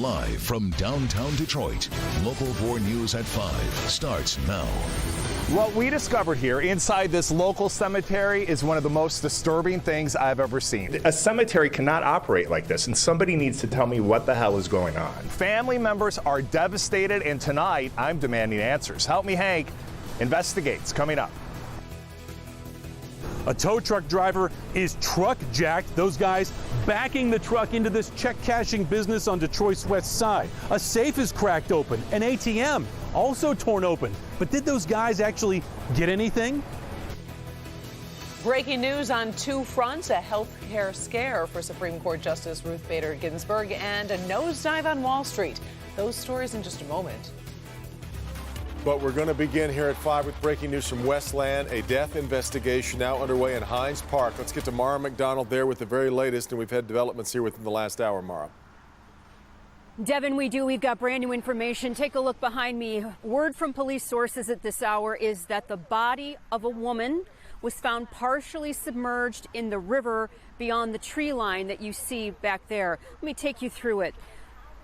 Live from downtown Detroit, Local 4 News at 5 starts now. What we discovered here inside this local cemetery is one of the most disturbing things I've ever seen. A cemetery cannot operate like this, and somebody needs to tell me what the hell is going on. Family members are devastated, and tonight I'm demanding answers. Help me, Hank investigates coming up. A tow truck driver is truck jacked. Those guys backing the truck into this check cashing business on Detroit's west side. A safe is cracked open, an ATM also torn open. But did those guys actually get anything? Breaking news on two fronts, a health care scare for Supreme Court Justice Ruth Bader Ginsburg and a nosedive on Wall Street. Those stories in just a moment. But we're going to begin here at 5 with breaking news from Westland. A death investigation now underway in Hines Park. Let's get to Mara McDonald there with the very latest, and we've had developments here within the last hour, Mara. Devin, we do. We've got brand new information. Take a look behind me. Word from police sources at this hour is that the body of a woman was found partially submerged in the river beyond the tree line that you see back there. Let me take you through it.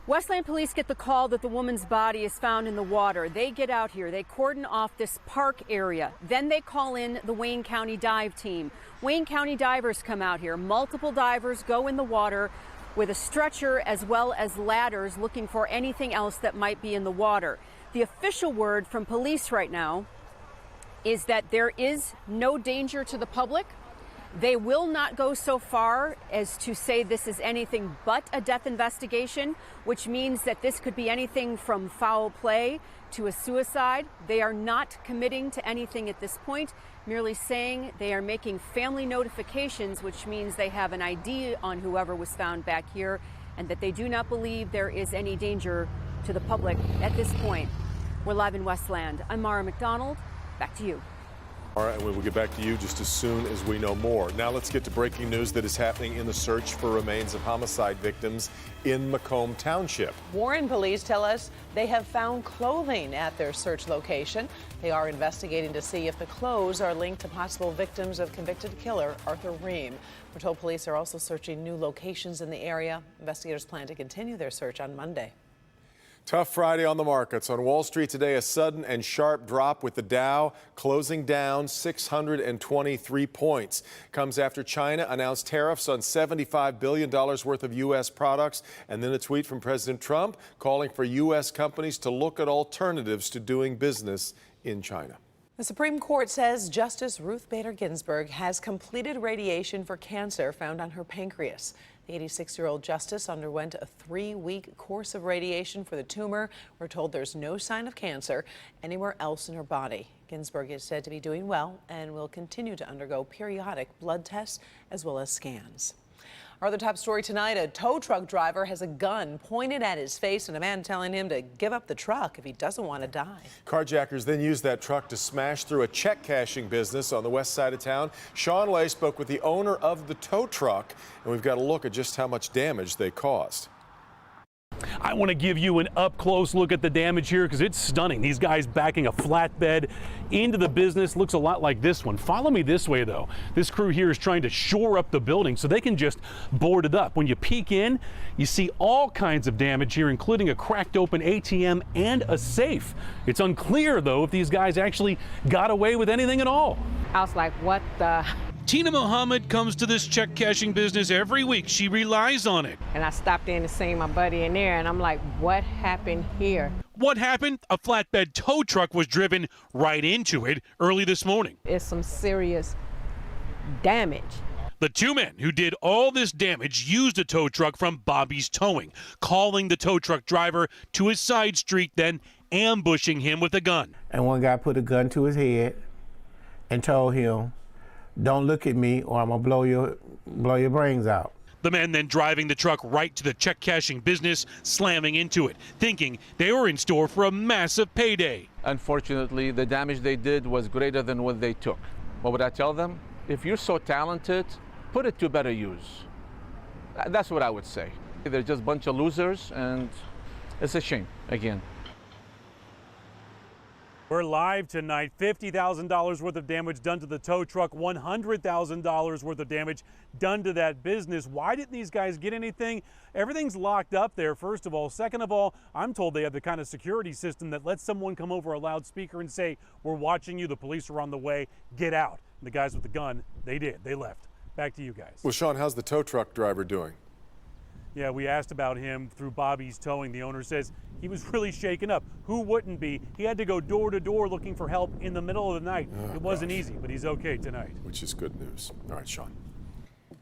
Westland police get the call that the woman's body is found in the water. They get out here. They cordon off this park area. Then they call in the Wayne County dive team. Wayne County divers come out here. Multiple divers go in the water with a stretcher as well as ladders looking for anything else that might be in the water. The official word from police right now is that there is no danger to the public. They will not go so far as to say this is anything but a death investigation, which means that this could be anything from foul play to a suicide. They are not committing to anything at this point, merely saying they are making family notifications, which means they have an ID on whoever was found back here, and that they do not believe there is any danger to the public at this point. We're live in Westland. I'm Mara McDonald. Back to you. All right, and we will get back to you just as soon as we know more. Now let's get to breaking news that is happening in the search for remains of homicide victims in Macomb Township. Warren police tell us they have found clothing at their search location. They are investigating to see if the clothes are linked to possible victims of convicted killer Arthur Ream. We're told police are also searching new locations in the area. Investigators plan to continue their search on Monday. Tough Friday on the markets. On Wall Street today, a sudden and sharp drop with the Dow closing down 623 points. Comes after China announced tariffs on $75 billion worth of U.S. products, and then a tweet from President Trump calling for U.S. companies to look at alternatives to doing business in China. The Supreme Court says Justice Ruth Bader Ginsburg has completed radiation for cancer found on her pancreas. The 86-year-old justice underwent a 3-week course of radiation for the tumor. We're told there's no sign of cancer anywhere else in her body. Ginsburg is said to be doing well and will continue to undergo periodic blood tests as well as scans. Our other top story tonight, a tow truck driver has a gun pointed at his face and a man telling him to give up the truck if he doesn't want to die. Carjackers then used that truck to smash through a check cashing business on the west side of town. Sean Lay spoke with the owner of the tow truck, and we've got a look at just how much damage they caused. I want to give you an up-close look at the damage here because it's stunning. These guys backing a flatbed into the business looks a lot like this one. Follow me this way, though. This crew here is trying to shore up the building so they can just board it up. When you peek in, you see all kinds of damage here, including a cracked open ATM and a safe. It's unclear, though, if these guys actually got away with anything at all. I was like, what the? Tina Muhammad comes to this check cashing business every week. She relies on it. And I stopped in to see my buddy in there, and I'm like, what happened here? What happened? A flatbed tow truck was driven right into it early this morning. It's some serious damage. The two men who did all this damage used a tow truck from Bobby's Towing, calling the tow truck driver to his side street, then ambushing him with a gun. And one guy put a gun to his head and told him, "Don't look at me or I'm gonna blow your brains out." The men then driving the truck right to the check cashing business, slamming into it, thinking they were in store for a massive payday. Unfortunately, the damage they did was greater than what they took. What would I tell them? If you're so talented, put it to better use. That's what I would say. They're just a bunch of losers, and it's a shame, again. We're live tonight. $50,000 worth of damage done to the tow truck, $100,000 worth of damage done to that business. Why didn't these guys get anything? Everything's locked up there, first of all. Second of all, I'm told they have the kind of security system that lets someone come over a loudspeaker and say, "We're watching you, the police are on the way, get out." And the guys with the gun, they did, they left. Back to you guys. Well, Sean, how's the tow truck driver doing? Yeah, we asked about him through Bobby's Towing. The owner says he was really shaken up. Who wouldn't be? He had to go door to door looking for help in the middle of the night. It wasn't easy, but he's okay tonight. Which is good news. All right, Sean.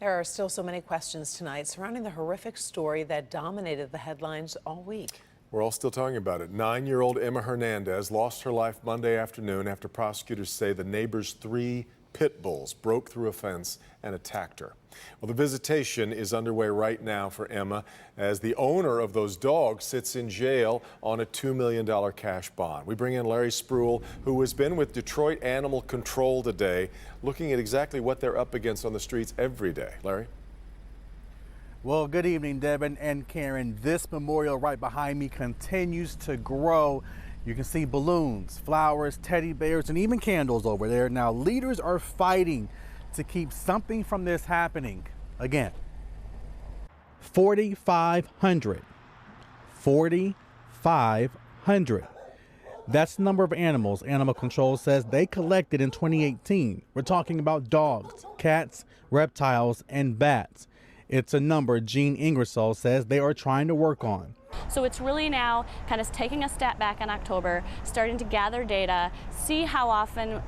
There are still so many questions tonight surrounding the horrific story that dominated the headlines all week. We're all still talking about it. 9-year-old Emma Hernandez lost her life Monday afternoon after prosecutors say the neighbor's 3 pit bulls broke through a fence and attacked her. Well, the visitation is underway right now for Emma as the owner of those dogs sits in jail on a $2 million cash bond. We bring in Larry Spruill, who has been with Detroit Animal Control today, looking at exactly what they're up against on the streets every day. Larry? Well, good evening, Devin and Karen. This memorial right behind me continues to grow. You can see balloons, flowers, teddy bears, and even candles over there. Now, leaders are fighting to keep something from this happening again. 4,500. 4,500. That's the number of animals Animal Control says they collected in 2018. We're talking about dogs, cats, reptiles, and bats. It's a number Gene Ingersoll says they are trying to work on. So it's really now kind of taking a step back in October, starting to gather data, see how often,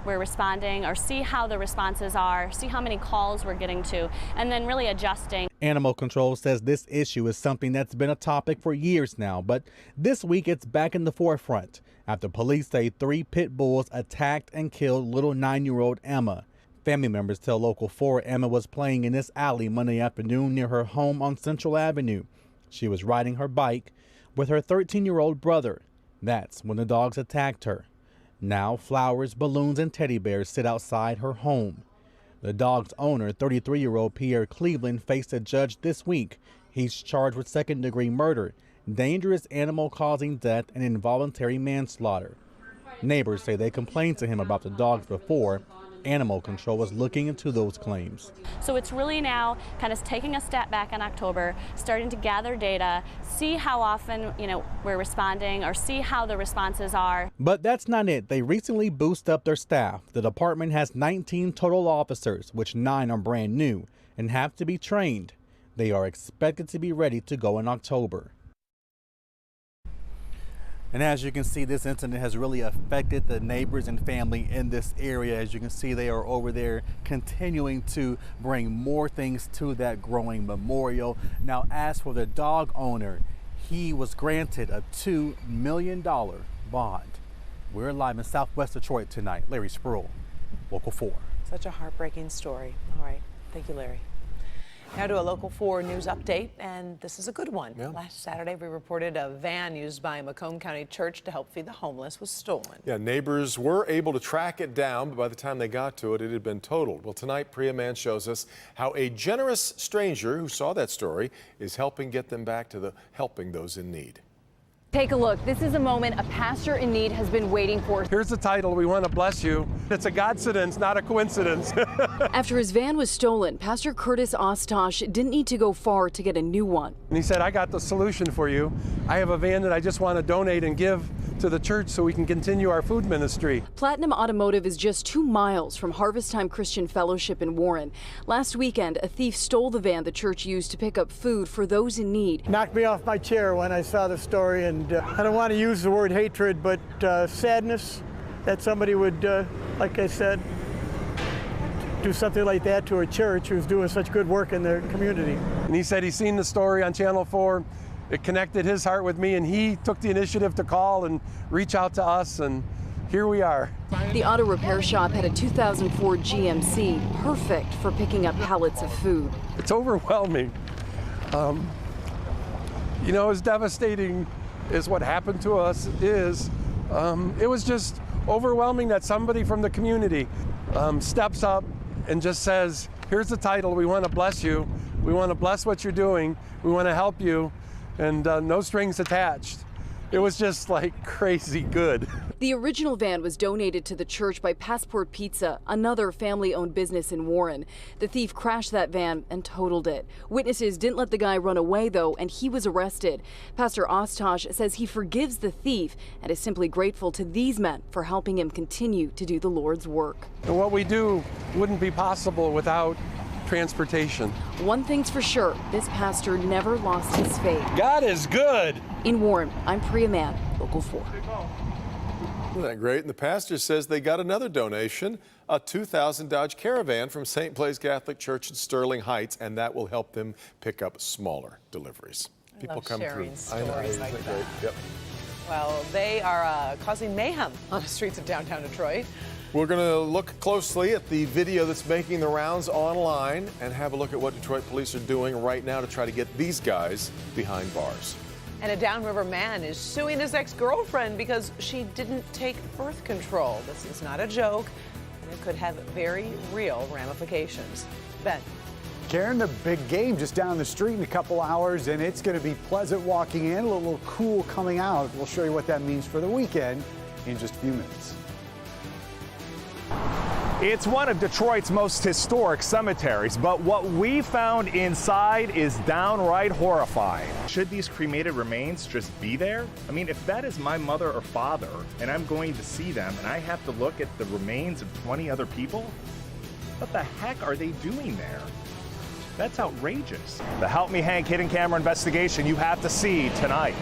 we're responding, or see how the responses are, see how many calls we're getting to, and then really adjusting. Animal Control says this issue is something that's been a topic for years now, but this week it's back in the forefront after police say 3 pit bulls attacked and killed little 9-year-old Emma. Family members tell Local 4 Emma was playing in this alley Monday afternoon near her home on Central Avenue. She was riding her bike with her 13-year-old brother. That's when the dogs attacked her. Now flowers, balloons, and teddy bears sit outside her home. The dog's owner, 33-year-old Pierre Cleveland, faced a judge this week. He's charged with second-degree murder, dangerous animal causing death, and involuntary manslaughter. Neighbors say they complained to him about the dogs before. Animal Control was looking into those claims. So it's really now kind of taking a step back in October, starting to gather data, see how often, we're responding, or see how the responses are. But that's not it. They recently boosted up their staff. The department has 19 total officers, which 9 are brand new and have to be trained. They are expected to be ready to go in October. And as you can see, this incident has really affected the neighbors and family in this area. As you can see, they are over there continuing to bring more things to that growing memorial. Now, as for the dog owner, he was granted a $2 million bond. We're live in Southwest Detroit tonight. Larry Spruill, Local 4. Such a heartbreaking story. All right. Thank you, Larry. Now to a Local 4 news update, and this is a good one. Yeah. Last Saturday, we reported a van used by a Macomb County church to help feed the homeless was stolen. Yeah, neighbors were able to track it down, but by the time they got to it, it had been totaled. Well, tonight, Priya Mann shows us how a generous stranger who saw that story is helping get them back to helping those in need. Take a look. This is a moment a pastor in need has been waiting for. Here's the title, We Want to Bless You. It's a godcidence, not a coincidence. After his van was stolen, Pastor Curtis Ostosh didn't need to go far to get a new one. And he said, I got the solution for you. I have a van that I just want to donate and give to the church so we can continue our food ministry. Platinum Automotive is just 2 miles from Harvest Time Christian Fellowship in Warren. Last weekend, a thief stole the van the church used to pick up food for those in need. Knocked me off my chair when I saw the story, and I don't want to use the word hatred, but sadness that somebody would, like I said, do something like that to a church who's doing such good work in their community. And he said he's seen the story on Channel 4. It connected his heart with me, and he took the initiative to call and reach out to us, and here we are. The auto repair shop had a 2004 GMC, perfect for picking up pallets of food. It's overwhelming. As devastating as what happened to us is, it was just overwhelming that somebody from the community steps up and just says, here's the title, we want to bless you. We want to bless what you're doing. We want to help you. And no strings attached. It was just like crazy good. The original van was donated to the church by Passport Pizza, another family-owned business in Warren. The thief crashed that van and totaled it. Witnesses didn't let the guy run away, though, and he was arrested. Pastor Ostosh says he forgives the thief and is simply grateful to these men for helping him continue to do the Lord's work. And what we do wouldn't be possible without transportation. One thing's for sure, this pastor never lost his faith. God is good. In Warren, I'm Priya Mann, Local 4. Isn't that great? And the pastor says they got another donation, a 2000 Dodge Caravan from St. Blaise Catholic Church in Sterling Heights, and that will help them pick up smaller deliveries. Love sharing stories like that. Great. Yep. Well, they are causing mayhem on the streets of downtown Detroit. We're going to look closely at the video that's making the rounds online and have a look at what Detroit police are doing right now to try to get these guys behind bars. And a downriver man is suing his ex-girlfriend because she didn't take birth control. This is not a joke, and it could have very real ramifications. Ben. Karen, the big game just down the street in a couple hours, and it's going to be pleasant walking in, a little cool coming out. We'll show you what that means for the weekend in just a few minutes. It's one of Detroit's most historic cemeteries, but what we found inside is downright horrifying. Should these cremated remains just be there? I mean, if that is my mother or father, and I'm going to see them, and I have to look at the remains of 20 other people, what the heck are they doing there? That's outrageous. The Help Me Hank hidden camera investigation you have to see tonight.